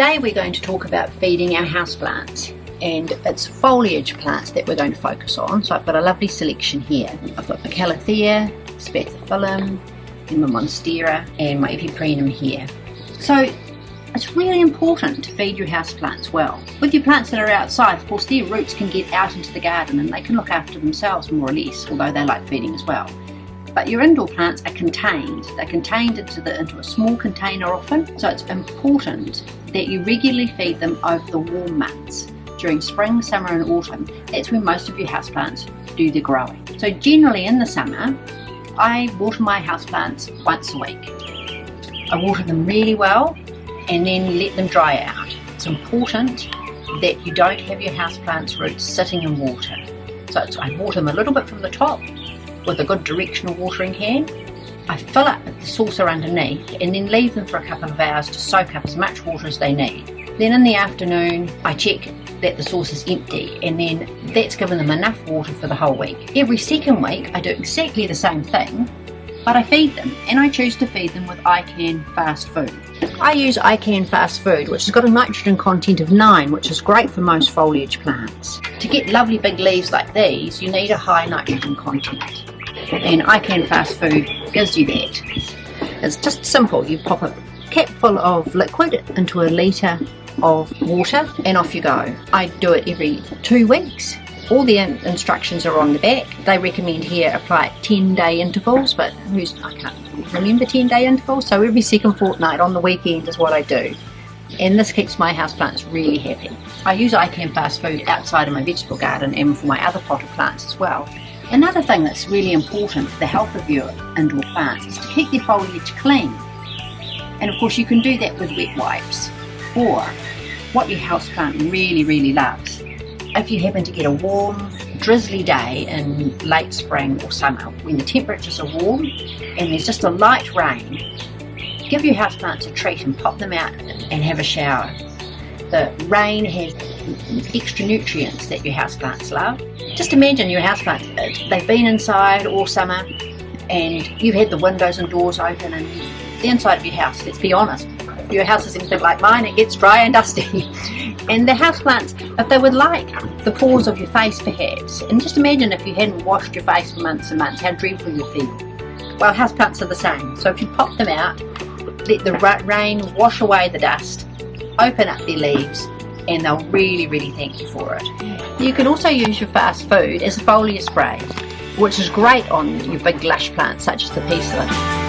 Today we're going to talk about feeding our houseplants, and it's foliage plants that we're going to focus on. So I've got a lovely selection here. I've got the Calathea, Spathiphyllum, and my Monstera, and my Epiprenum here. So it's really important to feed your houseplants well. With your plants that are outside, of course, their roots can get out into the garden and they can look after themselves more or less, although they like feeding as well. But your indoor plants are contained. They're contained into a small container often, so it's important that you regularly feed them over the warm months. During spring, summer and autumn, that's when most of your houseplants do their growing. So generally in the summer, I water my houseplants once a week. I water them really well and then let them dry out. It's important that you don't have your houseplants' roots sitting in water. So I water them a little bit from the top with a good directional watering can. I fill up the saucer underneath and then leave them for a couple of hours to soak up as much water as they need. Then in the afternoon I check that the sauce is empty, and then that's given them enough water for the whole week. Every second week I do exactly the same thing, but I feed them, and I choose to feed them with ICAN fast food. I use ICAN fast food, which has got a nitrogen content of 9, which is great for most foliage plants. To get lovely big leaves like these, you need a high nitrogen content, and ICAN fast food gives you that. It's just simple. You pop a cap full of liquid into a litre of water and off you go. I do it every 2 weeks. All the instructions are on the back. They recommend here apply at 10-day intervals, but I can't remember 10-day intervals, so every second fortnight on the weekend is what I do. And this keeps my houseplants really happy. I use ICAN fast food outside of my vegetable garden and for my other potted plants as well. Another thing that's really important for the health of your indoor plants is to keep their foliage clean. And of course you can do that with wet wipes, or what your houseplant really loves. If you happen to get a warm, drizzly day in late spring or summer, when the temperatures are warm and there's just a light rain, give your houseplants a treat and pop them out and have a shower. The rain has extra nutrients that your houseplants love. Just imagine your houseplants, they've been inside all summer and you've had the windows and doors open, and the inside of your house, let's be honest, if your house is anything like mine, it gets dry and dusty. And the houseplants, if they would like the pores of your face perhaps, and just imagine if you hadn't washed your face for months and months, how dreadful you feel. Well, houseplants are the same. So if you pop them out, let the rain wash away the dust, open up their leaves, and they'll really thank you for it. You can also use your fast food as a foliar spray, which is great on your big lush plants such as the peace lily.